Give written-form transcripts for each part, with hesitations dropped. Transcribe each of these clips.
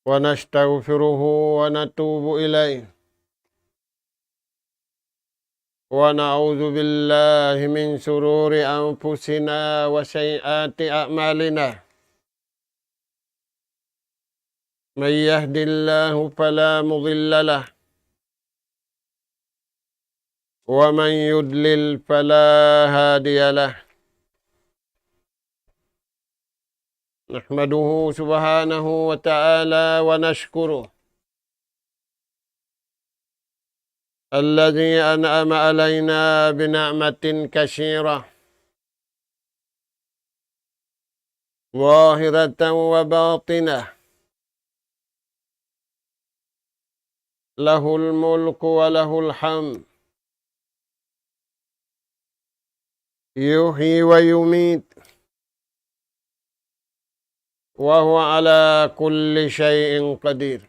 ونستغفره ونتوب إليه ونعوذ بالله من شرور أنفسنا وسيئات أعمالنا من يهد الله فلا مضل له ومن يضلل فلا هادي له نحمده سبحانه وتعالى ونشكره الذي أنعم علينا بنعمة كثيرة ظاهرة وباطنة له الملك وله الحمد يحيي ويميت وهو على كل شيء قدير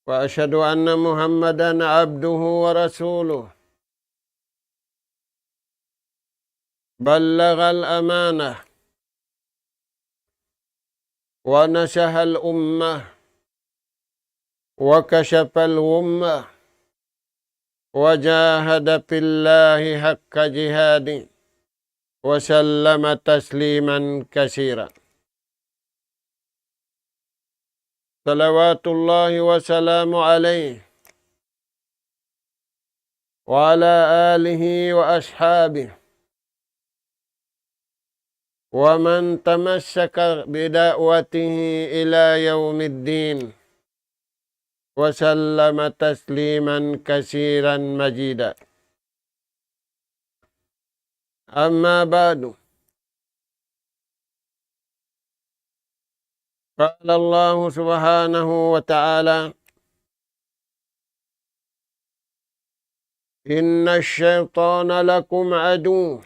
وأشهد أن محمدا عبده ورسوله بلغ الأمانة ونصح الأمة وكشف الغمة وجاهد في الله حق جهاده وسلم تسليما كثيرا صلوات الله وسلام عليه وعلى آله وأصحابه ومن تمسك بدعوته إلى يوم الدين وسلم تسليما كثيرا مجيدا أما بعد قال الله سبحانه وتعالى إن الشيطان لكم عدو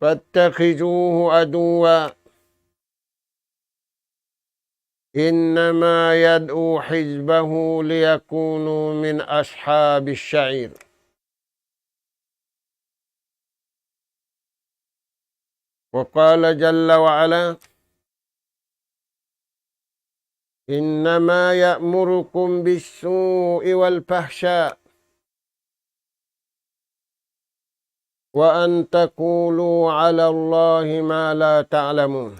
فاتخذوه عدوا إنما يدعو حزبه ليكونوا من أصحاب السعير وقال جل وعلا إنما يأمركم بالسوء والفحشاء وأن تقولوا على الله ما لا تعلمون.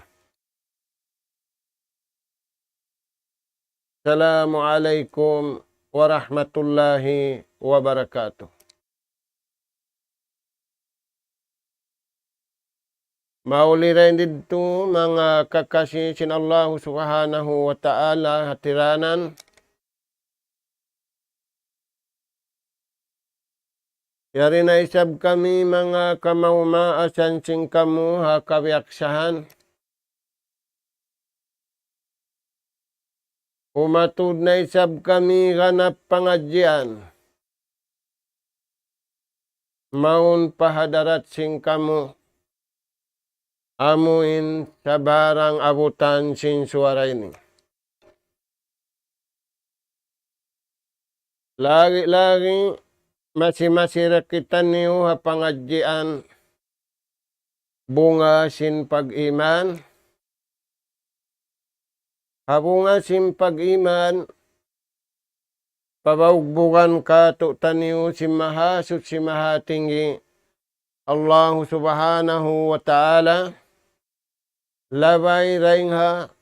السلام عليكم ورحمة الله وبركاته. Maulirin dito mga kakasih sin Allah subhanahu wa ta'ala hatiranan. Yari na isab kami mga kamaumaasan sing kamu ha kawiaksahan. Umatud na isab kami ganap pangadyan. Maun pahadarat sing kamu. Amuin sa barang abutan sin suara ini. Lagi-lagi masih-masih kita niyo ha pangadyan bunga sin pag-iman. Habunga sin pag-iman pabawagbugan ka to taniyo si mahasut si mahatinggi Allah subhanahu wa ta'ala. Labay raingha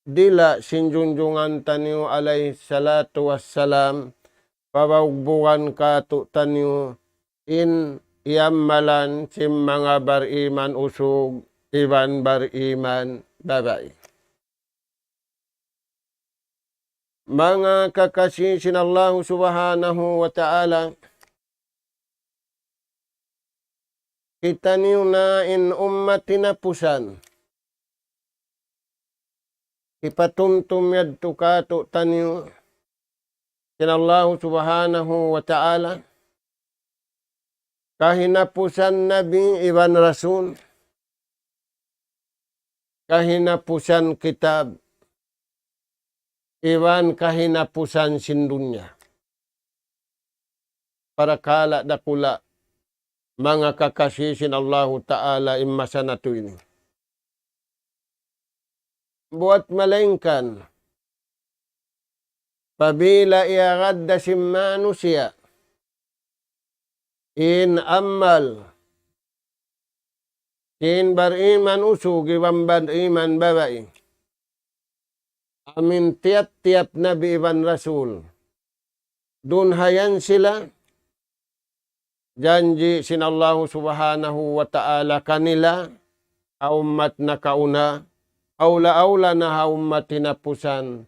dila sinjunjungan taniyo alayhi salatu wassalam pabawagbugan ka to taniyo in iyammalan sim mga bariman usog iban bariman babay. Mga kakasih sin Allah subhanahu wa ta'ala, kita niyo na in ummatina pusan. Ipatumtum yadto kato taniyo sin Allah subhanahu wa ta'ala. Kahinapusan nabi iban rasul. Kahinapusan kitab. Iwan kahinapusan sin dunya. Para kala dakula mga kakasisin Allah Ta'ala imasa na to ini. buat malengkan. Pabila iaradda si manusia in amal in beriman usugi wambad iman babai amin tiap-tiap nabi iban rasul dunhayan sila janji sin Allah subhanahu wa ta'ala kanila umat na kauna aula-aula na umat tinapusan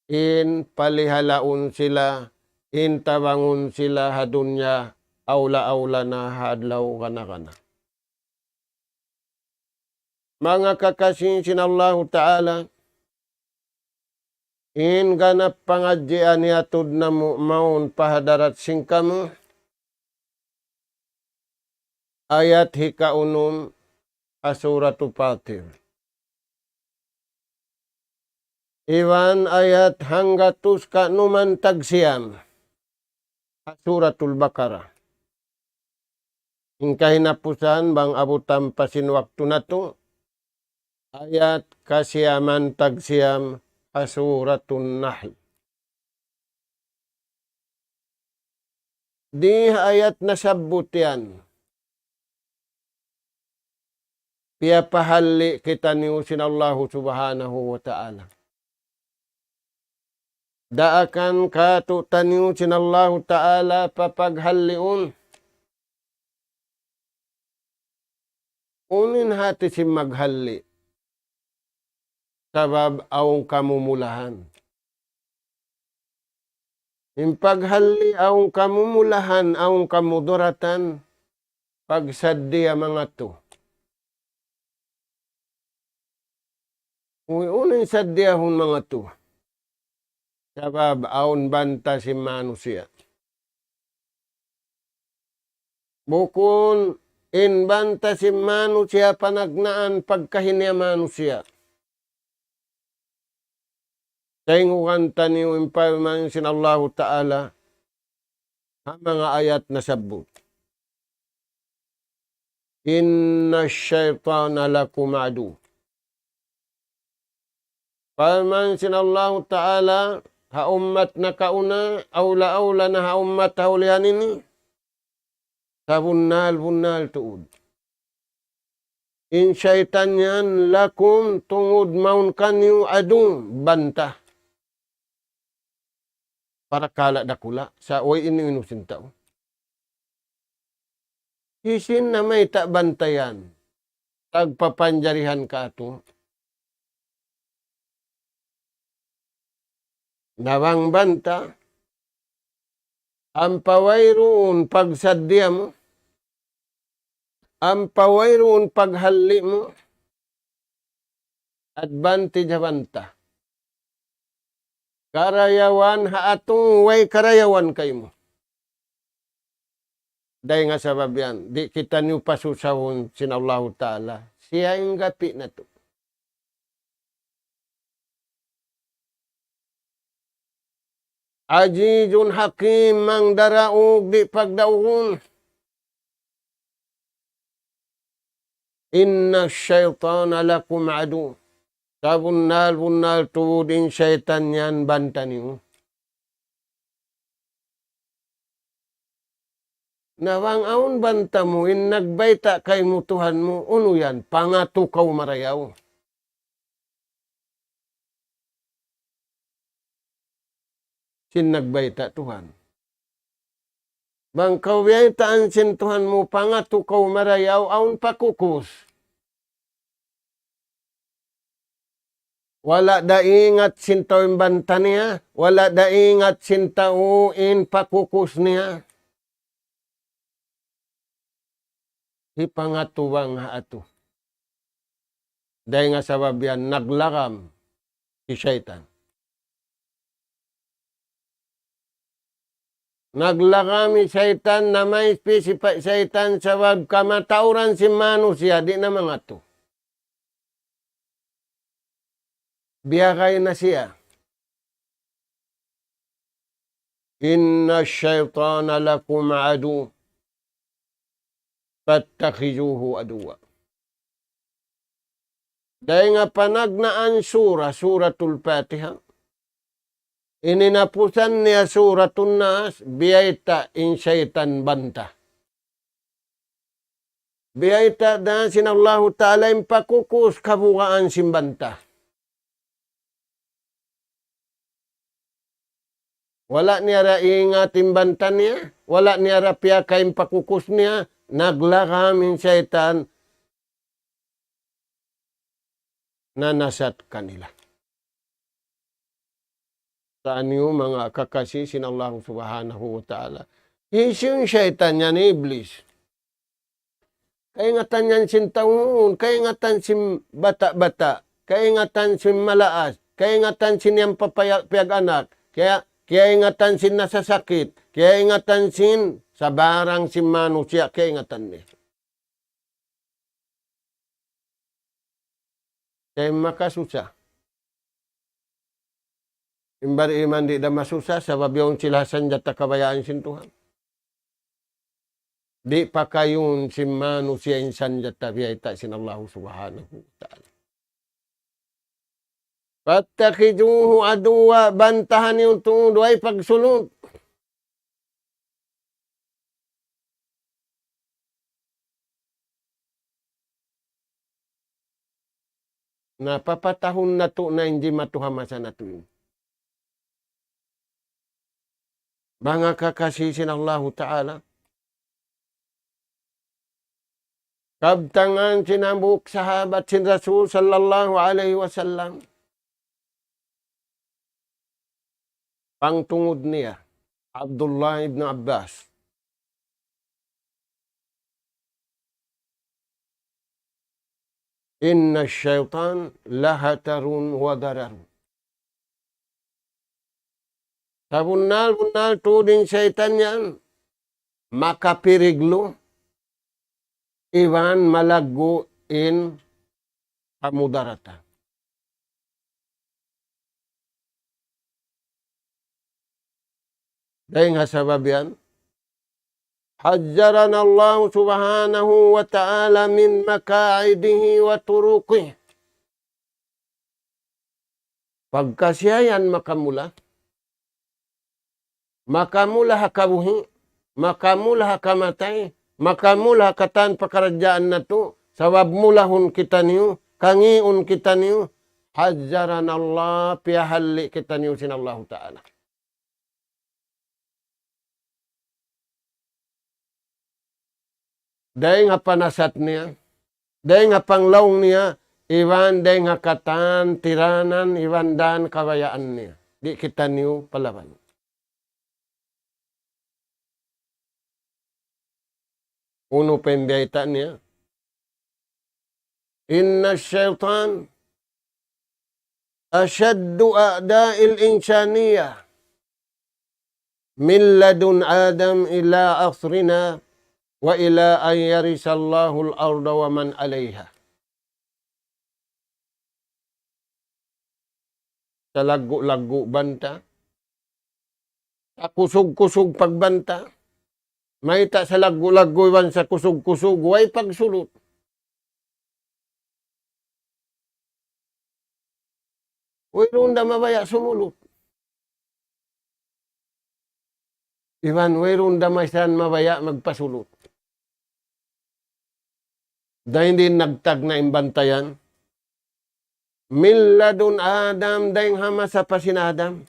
in palihalaun sila, in tabangun sila hadunya, aula-aula na hadlaw kana-kana. Mga kakasinsin Allah Ta'ala, in ganap pangadjian yatud na maun pahadarat singkamu, ayat hikaunum asuratu Fatir. Iwan ayat hanggatus ka numan tagsiam. Suratul Baqarah. Ingkay napusan bang abutan pasin waktu na to. Ayat kasiaman tagsiam Suratul Nahl. Di ayat nasabut yan. Piapahali kita niusin Allah subhanahu wa ta'ala. Daakan katu taniusin Allah Ta'ala papaghaliun. Unin hati si maghali. Sabab aung kamumulahan. Impaghali aung kamumulahan, aung kamuduratan, pagsadya mga to. Unin sadyahun mga to. Sabab aun banta si manusia. Bukun in banta si manusia panagnaan pagkahinia manusia. Taingukan taniw impalman sin Allah Ta'ala ang mga ayat na sabut. Inna syaitana lakum adu. Palman sin Allah Ta'ala ha ummat na kauna, aula-aula na ha ummat haulihan ini. Sa bunal tuud. In syaitan yan lakum tungod maun kanyo adung banta. Para kala dakula sa way ini inusin tao. Hisin na may tak bantayan. Tagpapanjarihan ka ato. Nawang banta, ang pawayroon pagsadya mo, ang pawayroon paghali mo, advantage banta. Karayawan haatong way karayawan kayo mo. Dahil nga sabab yan, di kita niyo pasusawon sin Allah Ta'ala. Siya yung gapi na to. Ajizun hakim mang daraog di pagdaungon. Inna syaitana lakum adu. Sabunal tuudin syaitan yan banta niyo. Nawang aun banta mo, in nagbayta kay mo Tuhan mo, uno yan, pangatukaw marayaw. Sin nagbayta Tuhan. Bang kawyaytaan sin Tuhan mo pangatukaw marayaw aun pakukus. Wala da ingat sin tao banta niya. Wala da ingat sin tao in pakukus niya. Ipangatuwang haato. Dahil nga sabab yan naglakam si syaitan. Naglakami syaitan na may spesipa syaitan sabab kamatauran si manusia di na mga to. Biyakay na siya. Inna syaitana lakum adu. Fattakhizuhu aduwa. Dahil nga panagnaan suratul Fatiha. Ininapusan niya suratun Nas, biyaita in syaitan banta. Biyaita na sinallahu ta'ala yung pakukus kabukaan simbanta. Wala niya ra ingatin banta niya, wala niya ra piya kayong pakukus niya, naglakam in syaitan na nasat kanila. Saan yung mga kakasi sinallahu subhanahu wa ta'ala. Yung syaitan niya ni Iblis. Kaingatan niyan sin taon, kaingatan sin bata-bata, kaingatan sin malaas, kaingatan sin yang papayag anak, kaya ingatan sin nasasakit, kaya ingatan sin sa barang sin manusia, kaya ingatan niya. Kaya makasusah. Imbari iman di da masusa sabab yung silasan jata kabayaan sin Tuhan. Di pa kayun si manusia insan jata biyaita sin Allah subhanahu wa ta'ala. Pattakiduhu aduwa, bantahan yung tungod ay pagsulod. Napapatahon na to na hindi matuhamasa na to yun. Mga kakasisin Allah Ta'ala. Kabtangan sinambuk sahabat sin Rasul sallallahu alaihi wasallam. Pangtungod niya, Abdullah ibn Abbas. Inna syaitan lahatarun wa dararun. Sa bunal tuding syaitan yan, makapiriglo, iwan malago in kamudaratan. Dahil nga sabab yan, hajjaran Allah subhanahu wa ta'ala min makaidihi wa turuqih. Pagkasiyayan makamula, makamula hakabuhi, makamula hakamatay, makamula katan pakarajaan na to, sabab mulahun kita niyo, kangiun kita niyo, hajjaran Allah, piyahalli kita niyo sinallahu ta'ala. Dahil nga panasat niya, dahil nga panglaong niya, iwan dahil nga katan, tiranan, iwan dan kawayaan niya. Di kita niyo palaban. Uno pembiyata niya. Inna syaitan asyaddu a'da'il insaniya min ladun Adam ila asrina wa ila an yarisallahu al-arda wa man alayha. Sa lagu-lagu banta, sa kusog-kusog pagbanta, may ta sa lagu-lagu iwan sa kusog-kusog, way pagsulot. Wayroon da mabaya sumulot. Iwan, wayroon da maysan mabaya magpasulot. Dahil hindi nagtag na imbantayan. Milladun Adam, dahil hama sa pasin Adam.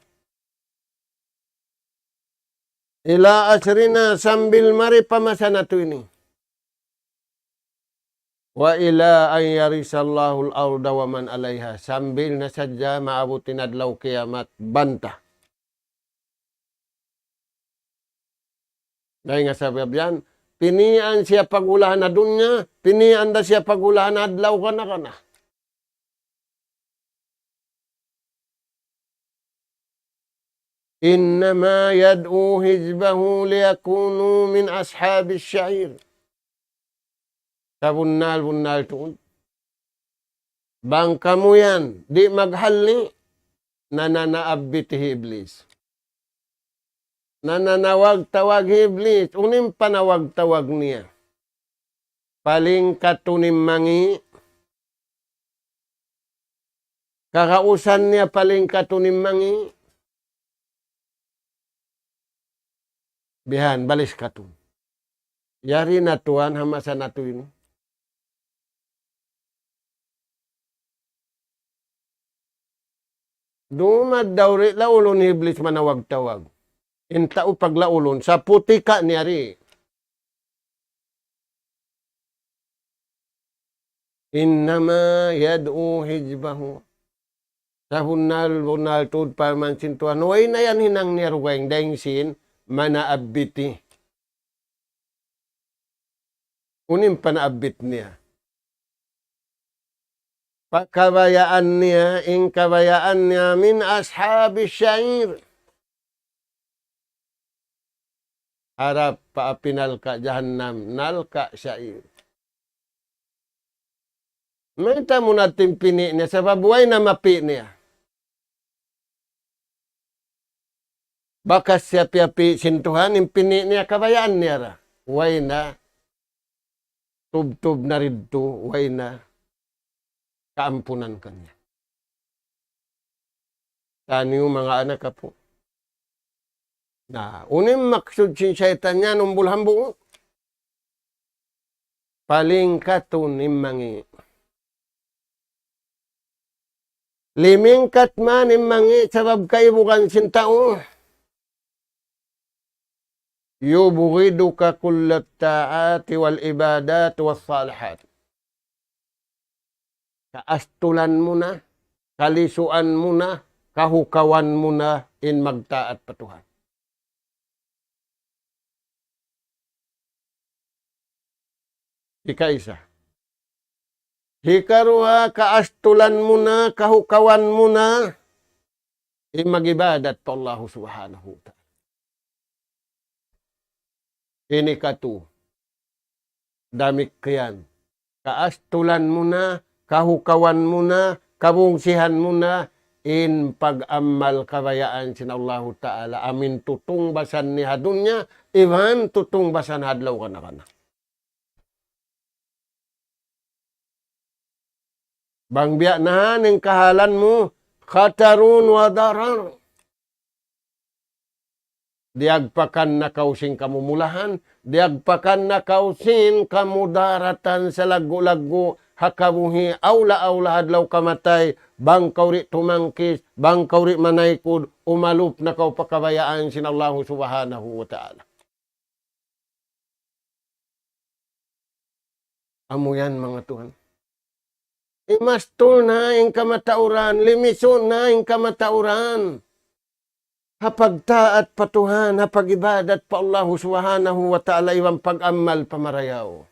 Ila asrina sambil mari pamasa na to ini. Wa ila an yarisallahu al-arda wa man alayha. Sambil na sadya maabutin adlaw kiamat banta. Dahil nga sabab yan, pinian siya pagulahan na dunya, pinian da siya pagulahan na adlaw ka na. Innama yad'u hizbahu liyakunu min ashabis syair. Sa bunal tuon. Bangka mo yan, di maghalni, nananaabit Iblis. Nananawag-tawag Iblis, unim panawag-tawag niya. Paling katunim mangi, Kakausan niya paling katunimmangi. Bihan, balis katun. Yari na tuan, hamasa na tuin. Dumad daw rin, laulon iblis manawag-tawag. Intao paglaulon, sa putika niyari. Innama yad'u hijbahu. Sa hunal tud paman sintuan. Way na yan hinang niyarweng, dahing sin, manaabiti. Unim panaabit niya. Pagkabayaan niya, kabayaan niya min ashabi syair. Harap paapinal ka jahannam, nalka syair. Menta mo natin pini niya, sa babuhay na mapi niya. Baka siya piapi sintuhan, pini niya, kabayaan niya ra. Way na, tub-tub na ridto, way na, kaampunan kanya. Tani yung mga anak ka po. Na, unim maksud sin syaitan niya, numbul hambu. Paling katun immangi. Limingkat man immangi, sabab kayo bukan sintao. Yuburiduka kullat ta'ati wal ibadat was salihat. Kaastulan mo na, kalisuan mo na, kahukawan mo na, in magtaat patuhan. Ika-isa. Hikaruha, kaastulan mo na, kahukawan mo na, in magibadat pa Allah subhanahu wa ta'ala. Ini katu. Damik kiyan. Kaastulan mo na, kahukawan mo na, kabungsihan mo na, in pag-amal kabayaan sin Allah Ta'ala. Amin tutung basan ni hadunya, iwan tutung basan hadlaw ka na. Bangbiya na ng kahalan mo, khatarun wa darar. Diagpakan na kausing kamumulahan, diagpakan na kausing kamudaratan sa lagu-lagu, hakabuhi, awla-awla hadlaw kamatay, bangkaw ri tumangkis, bangkaw ri manaykod, umalup na kau pakabayaan sin Allah subhanahu wa ta'ala. Amo yan mga Tuhan. Imastol na yung kamatauran, limison na yung kamatauran. Hapagtaat patuhan, hapagibadat pa Allah subhanahu wa ta'ala iwang pag-amal pamarayaw.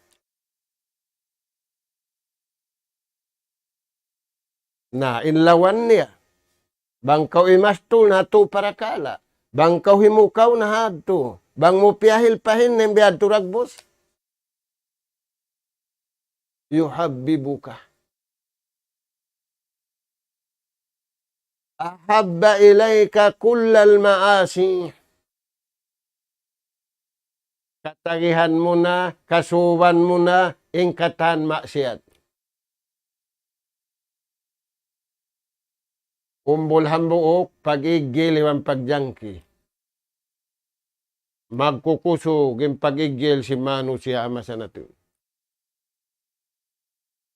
Na inlawan niya. Bangkaw imastol na to para kala. Bangkaw himukaw na hadto. Bang mo piyahil pahin ng biyad turagbos. Yuhabbibuka. Ahabba ilayka kullal maasi. Katagihan mo na, kasuban mo na, ingkatan maksiat. Umbol hambuok, pag-igil iwan pagjangki. Magkukusog yung pag-igil si Manu siya ama sa natin.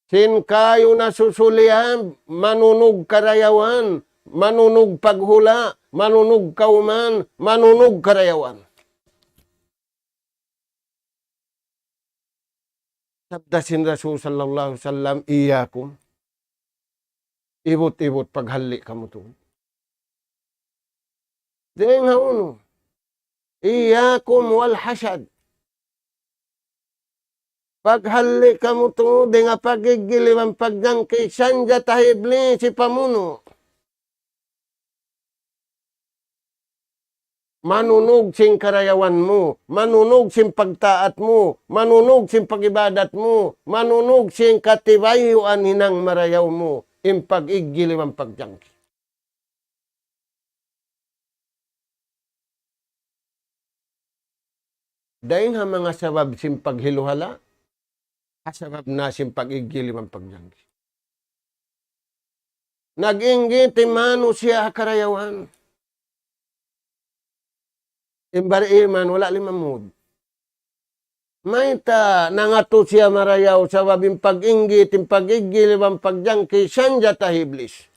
Sin kayo na susulian, manunog karayawan, manunog paghula, manunog kauman, manunog karayawan. Sabdasin Rasul sallallahu alaihi wasallam, iyakum. Ibot-ibot paghali ka mo to. Deng hauno. Iyakum wal hasad. Paghali ka mo to, di nga pagigiliwan pagjangki, sanja tahibli si pamuno. Manunog sing karayawan mo, manunog sing pagtaat mo, manunog sing pagibadat mo, manunog sing katibayuan hinang marayaw mo, in pag-igiliwan pagjangki. Dahil nga mga sabab sing paghiluhala, kasabab na sing pag-igiliwan pagjangki. Nag-inggit mano siya karayawan. Imbar iman, wala limamud. May ta, nangato siya marayaw sa wabing pag-inggit, yung pag-igil, yung pagjangki, sanja tahiblis.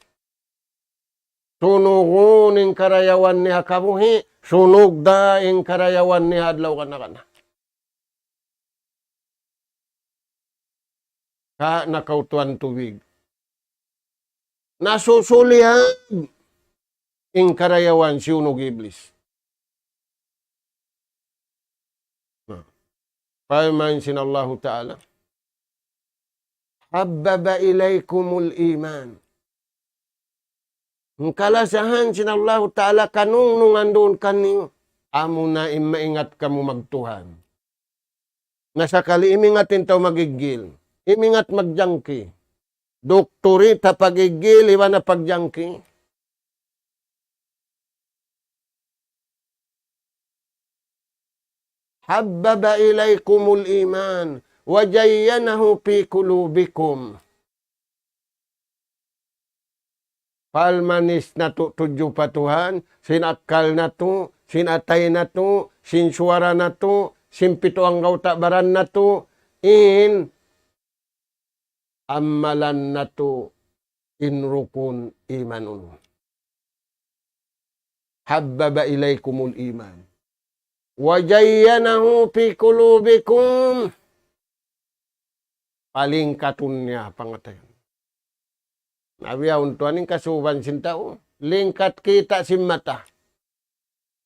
Sunugun yung karayawan niya kamuhi, sunog da yung karayawan niya adlaw kana. Ka nakautuan tubig. Nasusulihan yung karayawan sunog iblis. Pamansin Allah Ta'ala. Habbaba ilaykumul iman. Ang kalasahan sin Allah Ta'ala kanung nung andun kaninyo. Amo na maingat kamu magtuhan. Nasakali imingatin tayo magigil. Imingat magjangki. Doktori ta pagigil, iwan na pagjangki. Habbaba ilaykumul iman. Wajayyanahu fi kulubikum. Palmanis na to tuju patuhan, sinakal na to, sinatay na to, sinsuara na to, simpito ang gautabaran na to, in amalan na to, inrukun imanun. Habbaba ilaykumul iman. Wajayyanahu fi kulubikum. Palingkatun niya pangatayan. Nabiya untuanin kasuban sintao. Lingkat kita si mata.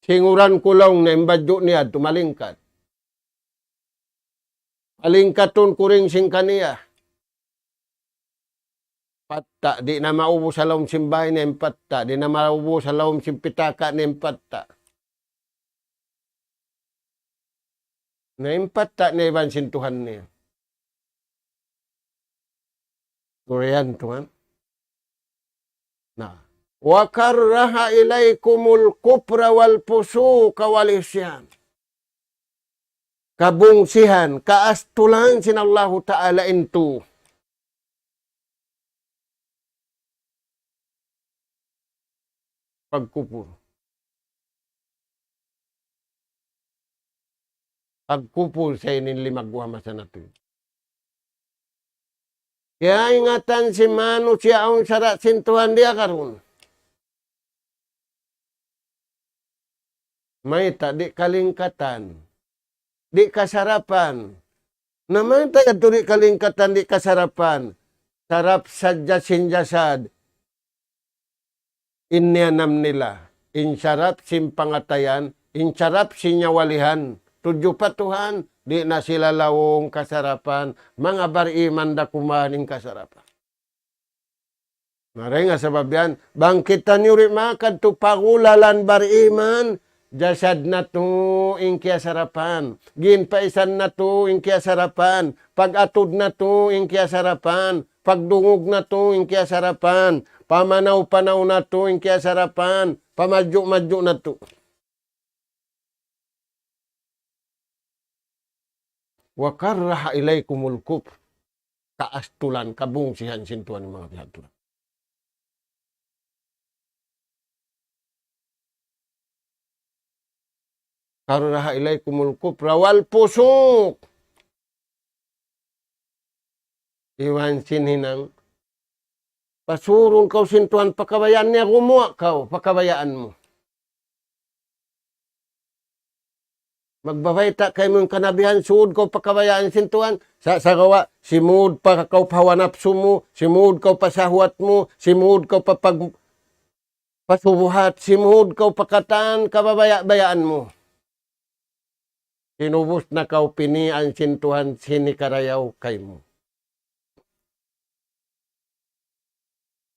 Singuran kulong na imbadyo niya tumalingkat. Palingkatun kuring sing kaniya. Patta, di na maubo sa laom simbahay na impatta. Di na maubo sa laom simpitaka na impatta. Na impatta na iban sintuhan niya. Korean tuhan. Nah, wa karraha ilaykumul kufra wal fusuqa wal isyan. Kabungsihan, kaastulan sin Allah Ta'ala into. Pagkupur. Pagkupur sa inilimagwa masa natin. Kaya ingatan si Manu siya ang sarat sintuhan dia karon. May di kalingkatan. Di kasarapan. Naman tayo di kalingkatan, di kasarapan. Sarap sadya sinjasad. Inyanam nila. Insarap simpangatayan. Insarap sinyawalihan. Tudyo patuhan. Di na sila lawong kasarapan, mga bariman da kumaning kasarapan. Maray nga sabab yan, bangkitan nyo rin makad to pagulalan bariman, jasad na to ingkya sarapan, ginpaisan na to ingkya sarapan, pagatod na to ingkya sarapan, pagdungog na to ingkya sarapan, pamanaw-panaw na to ingkya sarapan, pamadyo-madyo na to. Wa karraha ilaykumul kufr. Kaastulan, kabungsihan sintuan ng mga pihatulan. Karraha ilaykumul kufra wal fusuq. Iwan sinhinang pasurun kau sintuan pakabayaan niya, gumawa kau pakabayaan mo. Magbabayta kay mong kanabihan, suod ko pakabayaan sintuan. Sa gawa, simud pa kau pawanapso mo, simud kau pasahuat mo, simud kau pasubuhat, simud kau pakatan, kababaya-bayaan mo. Sinubos na kau pinian sintuhan, sinikarayaw kay mo.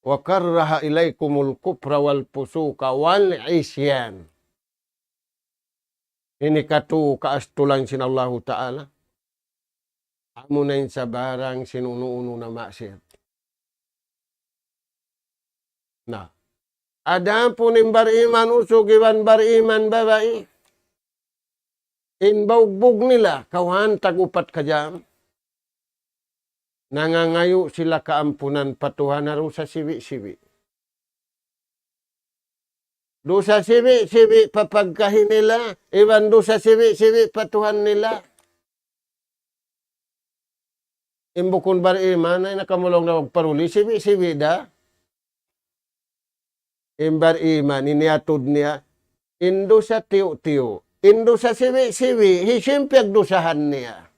Wa karraha ilaykumul kufra wal fusuqa wal isyan. Ini katu kaastulan sin Allah Ta'ala. Amo na sa barang sinunuuno na maksiyat. Na. Ada po ning bariman usugiwan bariman babae. Inbaugbog nila kawan tagupat kajam. Nangangayo sila kaampunan patuhan na sa siwi-siwi. Do sa sibi papagkahin nila. Iwan do sa sibi patuhan nila. Imbukon bar iman ay nakamulong na magparuli. Sibi da. Imbar iman iniatod niya. Indo sa tiyo-tiyo. Indo sa sibi hisimpyag dusahan niya.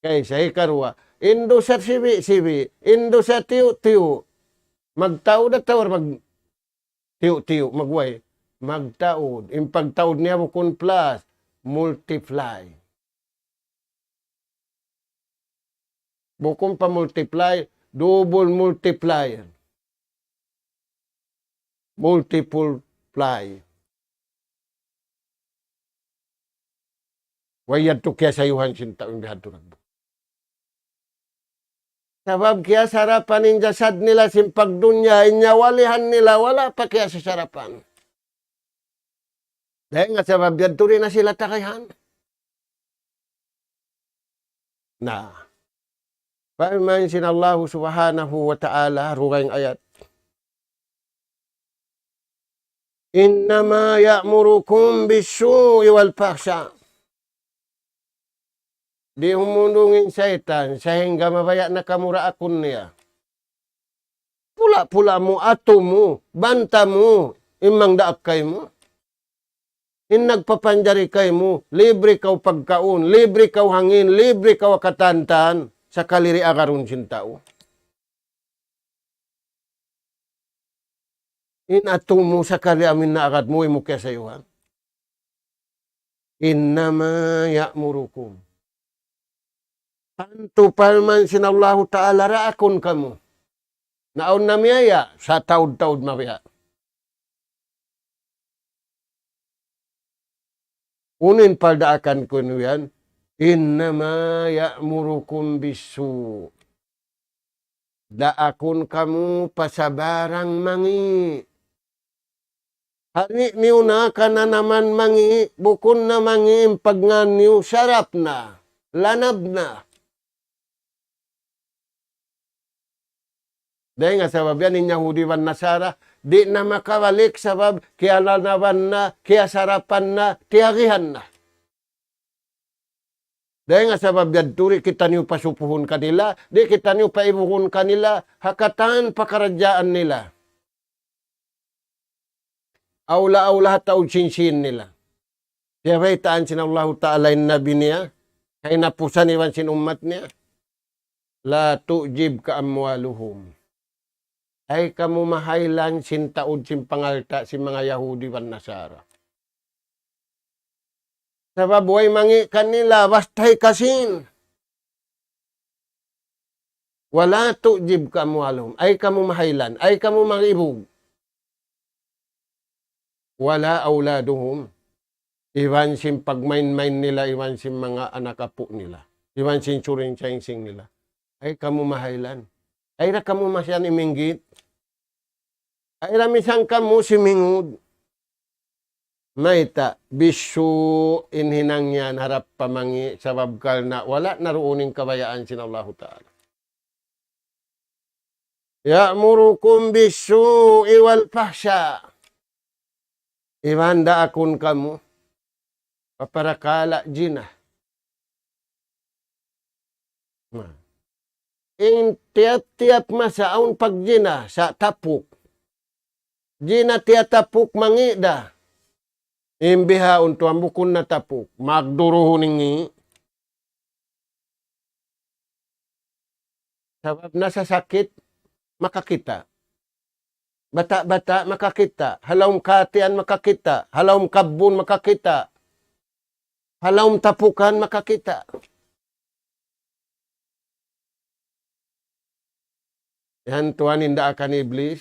Kaysa ikarwa. Indo sa sibi Indo sa tiyo-tiyo. Magtaod at tawar tiyo-tiyo, magway, magtaod. Yung pagtaod niya bukon plus, multiply. Bukon pa multiply, double multiplier. Multiple fly. Wayad to kaya sayuhan sinta yung bihad to nagbo. Sabab kaya sarapan ninja sad nila simpag dunya, inyawalihan nila, wala pa kaya sa sarapan. Dahil nga sabab yan rin na sila takayhan. Na. Paimayin sin Allah subhanahu wa ta'ala, rugayng ayat. Innama ya'murukum bisyu'i wal fahsya. Di humundungin syaitan sehingga mabaya na kamura akun niya. Pula-pula mo, ato mo, banta mo, imang daak kay mo. In nagpapanjari kay mo, libre kaw pagkaon, libre kaw hangin, libre kaw katantan sa kaliri akaron sintao. In ato mo sa kali amin na agad mo, imo kaya sayo ha. Innama ya'murukum. Anto palman sinallahu ta'ala raakon kamo. Naon na miyaya, sa taud-taud mabaya. Unin paldaakan ko yan, innama ya'murukum bisu. Daakon kamu pasabarang mangi. Hani niyo na ka na naman mangi, bukon na mangi, pagngan niyo, sarap na, lanab na. Dahil nga sabab yan, in Yahudi wan Nasara, di na makawalik sabab, kaya lanaban na, kaya sarapan na, tiyagihan na. Dahil nga sabab yan, turi kita niyo pasupuhon kanila, di kita niyo paibuhon kanila, hakatan pakaradyaan nila. Aula-aula taud sinsin nila. Kaya baitaan sinallahu ta'ala yung nabi niya, kaya napusan iwan sin umat niya, la tu'jib ka amwaluhum. Ay kamu mahailan sin taud sin pangalta si mga Yahudi wan Nasara. Sabab way mangi kanila, bastay kasin. Wala tu'jib ka amwaluhum. Ay kamu mahailan, ay kamu mangibog. Wala auladuhum. Iwan sin pagmain-main nila, iwan sin mga anak apo nila. Iwan sin suring-sing nila. Ay kamu mahailan. Ay ra kamu masyan iminggit. Ay ra misang kamu simingud. Maita, bisu inhinang yan harap pamangi sabab kal na wala naruuning kabayaan sin Allah Ta'ala. Ya'murukum bisu iwal fahsya. Iwanda akun kamu, paparakala jina. In tiap-tiap masa aun pagjina sa tapuk. Jina tiap tapuk mangida. Imbiha unto ambukun na tapuk. Magduruho ningi. Sabab nasa sakit, makakita. Bata-bata makakita, halawm katian makakita, halawm kabun makakita, halawm tapukan makakita. Yan tuan inda akan iblis.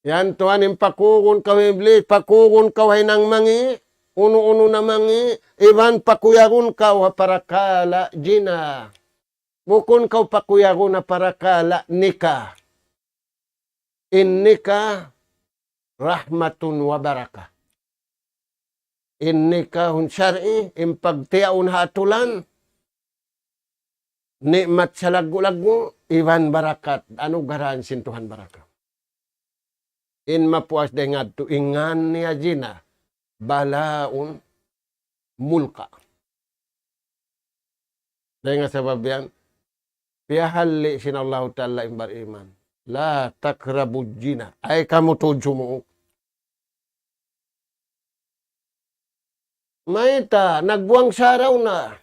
Yan tuan impakukun kau iblis, pakukun kau hay nang mangi, uno-uno na mangi, iban pakuyagun kau parakala jina. Bukun kau pakuyagun na parakala nikah. Innika rahmatun wa barakah. Innika hun syar'i, impagtiaun hatulan, nikmat sa lagu-lagu, iwan barakat, anugeraan sin Tuhan barakah. in mapuas day nga tuingan niya jina balaun mulka. Dahil nga sabab yan, piyahali sinallahu ta'ala imbar iman. La takrabud jina. Ay kamu tudyo mo. Maita, nagbuwang saraw na.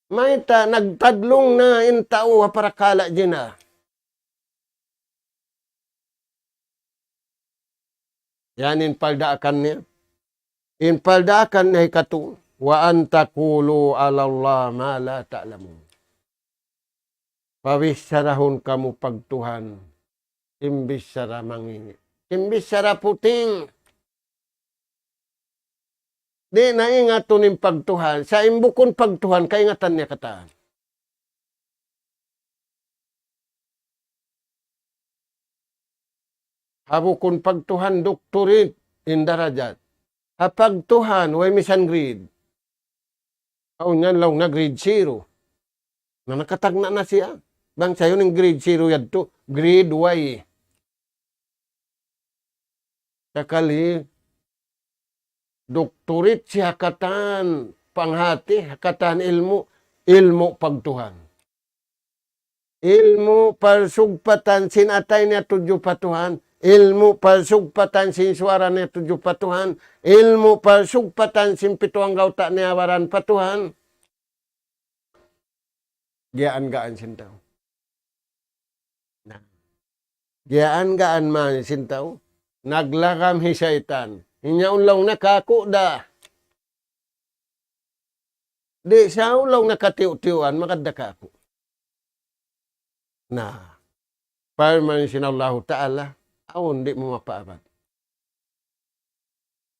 Maita, nagtadlong na intao para kala jina. Yan inpaldaakan niya. Inpaldaakan niya ikatu. Wa antakulu ala Allah ma la ta'lamun. Pawisarahon kamu pagtuhan. Imbis sara mangingi. Imbis sara puting. Di naingato ning pagtuhan. Sa imbukon pagtuhan, kaingatan niya kataan. Habukon pagtuhan, doktorit, indarajat. Hapag Tuhan, way misan grade. Kaunyan lang na grade 0. Na nakatagna na siya. Bang sayo ng grade 0 yadto, grade Y. Sakali, doktorit siya hakatan, panghati, hakatan ilmu pagtuhan. Ilmu palsugpatan, sinatay niya tudyo patuhan. Ilmu palsugpatan, sinsuara niya tudyo patuhan. Ilmu palsugpatan, simpituang gauta niya waran patuhan. Giyaan-gaan sintaw. Giyaan-gaan man sintaw. Naglakam hisaytan. Inya ulaw nakako da. Di sa ulaw nakatiw-tiwan, makadakako. Nah, parman sinallahu ta'ala, awon di mo mapaabat.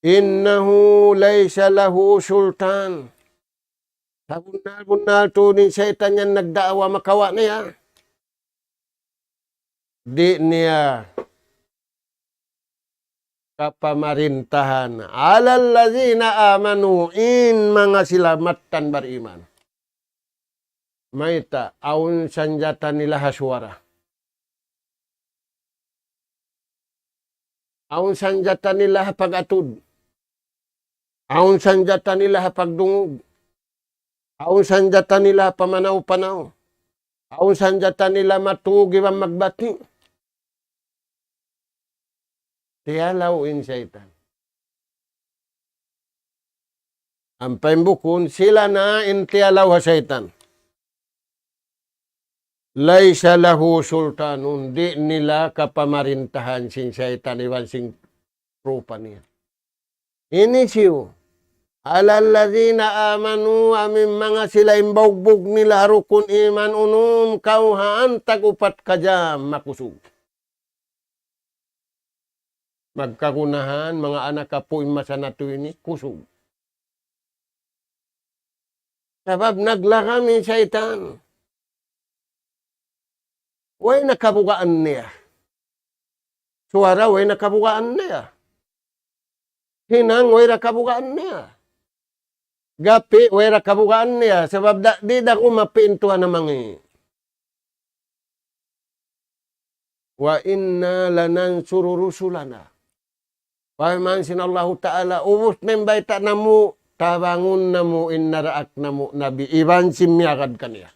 Innahu laysa lahu sultan. Sa bunal-bunal tunin setan yan nagdaawa makawa niya. Di niya kapamarintahan. Alal lazina amanu in mga silamatan bariman. Maita, aun sanjata nila haswara. Aun sanjata nila hapag-atud. Aun sanjata nila hapagdungog. Aun sanjata nila pamanaw-panaw. Aun sanjata nila matugi ang magbati. Tiyalaw in satan. Ang paimbukon, sila na in tiyalaw ha satan. Laysa lahu sultanun, di nila kapamarintahan sin satan iwan sing rupa niya. Inisyo, alalladina amanu amin mga sila imbagbog nila harukun iman unum kauhaan tagupat kajam makusug. Magkakunahan, mga anak kapo masanato ini, kusog. Sabab naglakami satan. Way nakabugaan niya. Suara, way nakabugaan niya. Hinang, way nakabugaan niya. Gapi, way nakabugaan niya. Sabab di da ko mapintuhan na mangi. Wa inna lanansuru rusulana. Paman sinallahu ta'ala, ubus membay ta namu, tabangun namu, innaraak namu, nabi, iban simyakad kaniya.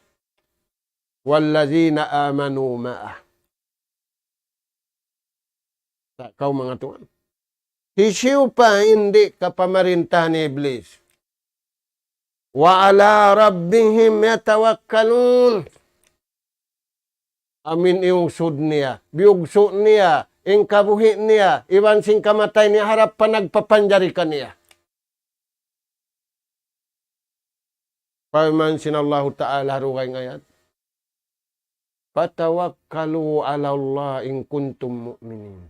Wallazina amanu ma'ah. Kau mga tuan. Hisiw pa hindi kapamarintahan ni Iblis. Wa ala rabbihim yatawakkalun. Amin iungsod niya, biugso niya, ing kabuhi niya, iwan sing kamatay niya, harap pa nagpapanjari ka niya. Paman sinallahu ta'ala rugay ngayat. Patawakkalu ala Allah in kuntum mu'minin.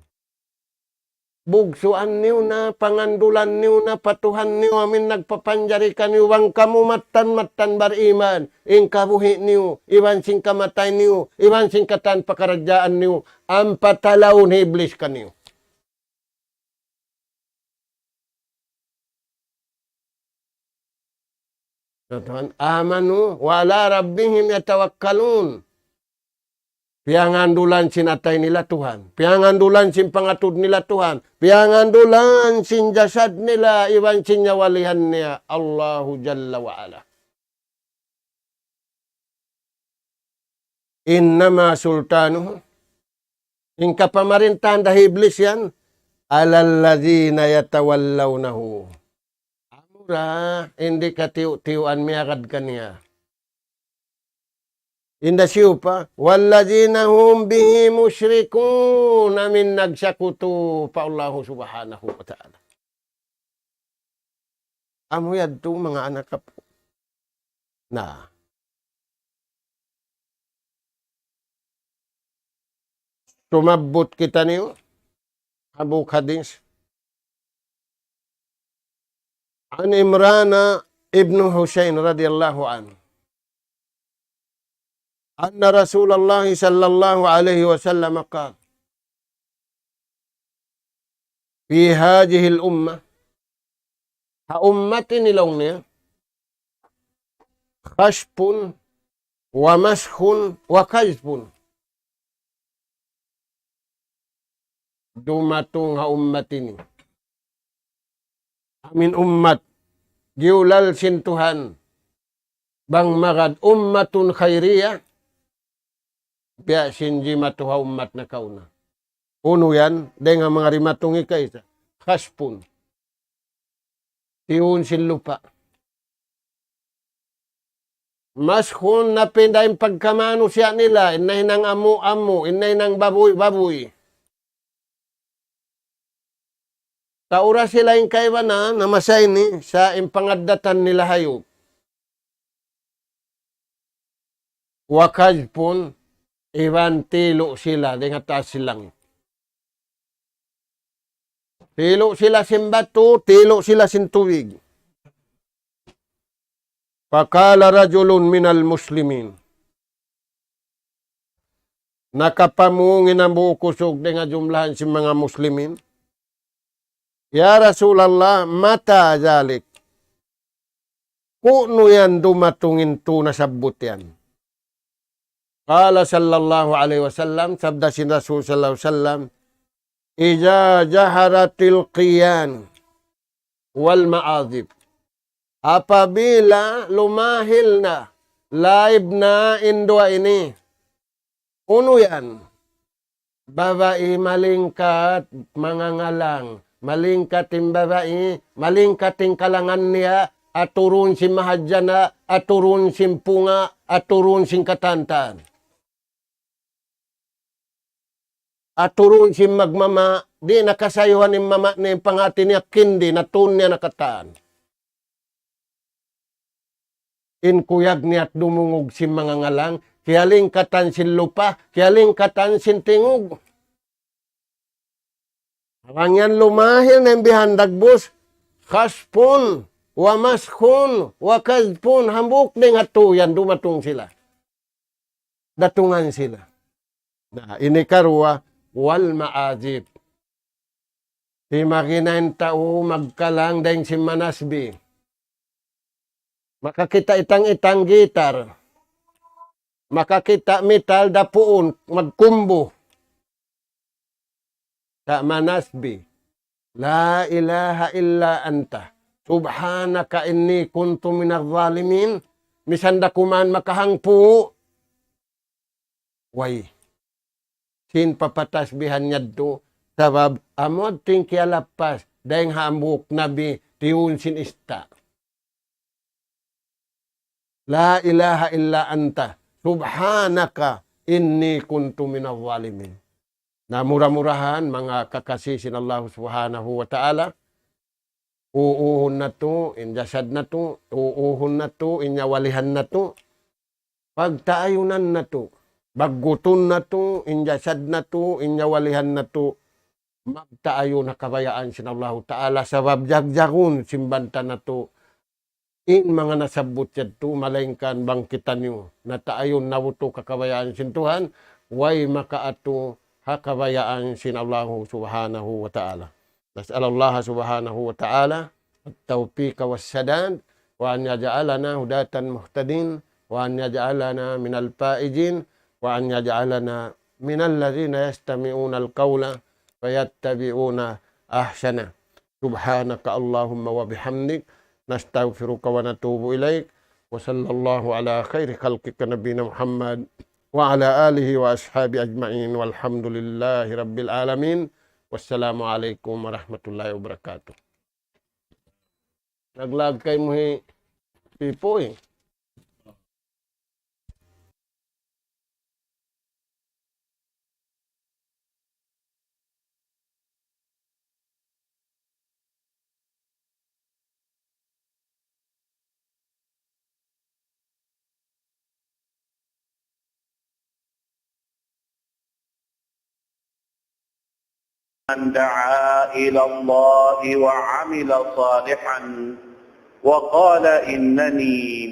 Bugsuan niyo na, pangandulan niyo na, patuhan niyo, amin nagpapanjari ka niyo, wang kamumatan-matan bariman, ing kabuhi niyo, iwan sing kamatay niyo, iwan sing katan pakaradyaan niyo, ang patalaw ni Iblis ka niyo. Amanu, wala rabbihim yatawakkalun. Piangandulan sinatay nila Tuhan. Piangandulan sin pangatud nila Tuhan. Piangandulan sin jasad nila. Iwan sin nyawalihan niya. Allahu Jalla wa'ala. Innama sultanuhu. Yung kapamarintahan dah iblis yan. Alalladhina yatawallawnahu. Amura, hindi ka tiw-tiwan miyagad kaniya. Inda siyo pa, walladhina hum bihi musyrikun, amin nagsakuto pa Allah subhanahu wa ta'ala. Amo yan to, mga anak ka po. Na, tumabot kita niyo, habuk hadis. An Imrana ibn Husain radiyallahu anhu. Anna Rasulullah sallallahu alaihi wasallam qala fi hadhihi al-ummah ummatin ilong niya khashpun wa mashkhun wa kajpun. Dumatong ha ummat ini. Amin ummat giulal sintuhan bang magad ummatun khairiyah. Biya sinji matuha umat na kauna. Uno yan, dengan mga rimatong ikaisa. Khashpun. Tihun sin lupa. Mashkhun na pindahin pagkamano siya nila. Inay ng amu-amu. Inay ng baboy-baboy. Taura sila yung kaiba na namasay ni sa impangadatan nila hayop. Wakajpun. Iwan tilo sila dengan taas silang. Tilo sila sin batu, tilo sila sin tubig. Fakala rajulun minal muslimin. Nakapamungin ang buo kusog dengan jumlahan si mga muslimin. Ya Rasulallah, mata jalik. Kuno yan dumatungin tu nasabot yan. Qala sallallahu alaihi wasallam, sabda si Rasul sallallahu alaihi wasallam, Ija jaharatil qiyan wal ma'azib. Apabila lumahil na, laib na indua ini. Uno yan. Babae malingkat, mangangalang. Malingkat yung babae, malingkat yung kalangan niya, aturun si mahadjana, aturun si punga, aturun si katantan. Aturun si magmama, di nakasayuhan ni mama ni pangati niya kindi, natun niya nakataan. Inkuyag niya at dumungog si mga ngalang, kiyaling katan sin lupa, kiyaling katan sin tingog. Arangyan lumahil na bihandag bus, khashpun, wa mashkhun, wa kazpun, hambuk ding hatuyan, dumatong sila. Datungan sila. Na ini karwa, wal maazib. Di makinain tao magkalang dahil si manasbi. Makakita itang gitar. Makakita metal dapuon magkumbo. Sa manasbi. La ilaha illa anta. Subhanaka inni kuntu minadh zalimin. Misanda kuman makahangpu. Way. Sin papatasbihan niya do, sabab amod ting kialapas, dahil hambuk nabi, tiun sin ista. La ilaha illa anta, subhanaka, inni kuntu minadh zalimin. Na murah-murahan, mga kakasisin Allah subhanahu wa ta'ala, uuhon na to, injasad na to, uuhon na to, inyawalihan na to, pagtaayunan na to. Bagutun na to, injasad na to, inyawalihan na to, magtaayo na kabayaan sin Allah Ta'ala, sabab jagjagun simbanta na to, in mga nasabot yan to, malaingkan bangkitan nyo, na taayon na wuto kakabayaan sin Tuhan, way makaato hakabayaan sin Allah Subhanahu wa Ta'ala. Nas'al Allah Subhanahu wa Ta'ala, at-tawfiq was-sadad, wa an yaj'alana hudatan muhtadin, wa an yaj'alana minal faizin, wa an yaj'alana minal ladzina yastami'una al-qawla fayattabi'una ahsana. Subhanaka Allahumma wa bihamdik nastaghfiruka wa natubu ilaik. Wa sallallahu ala khairi khalqika nabiyina Muhammad wa ala alihi wa ashabi ajma'in walhamdulillahi rabbil alamin. Wassalamualaikum warahmatullahi wabarakatuh. Naglag kay mo pipo eh. من دعا إلى الله وعمل صالحا وقال إنني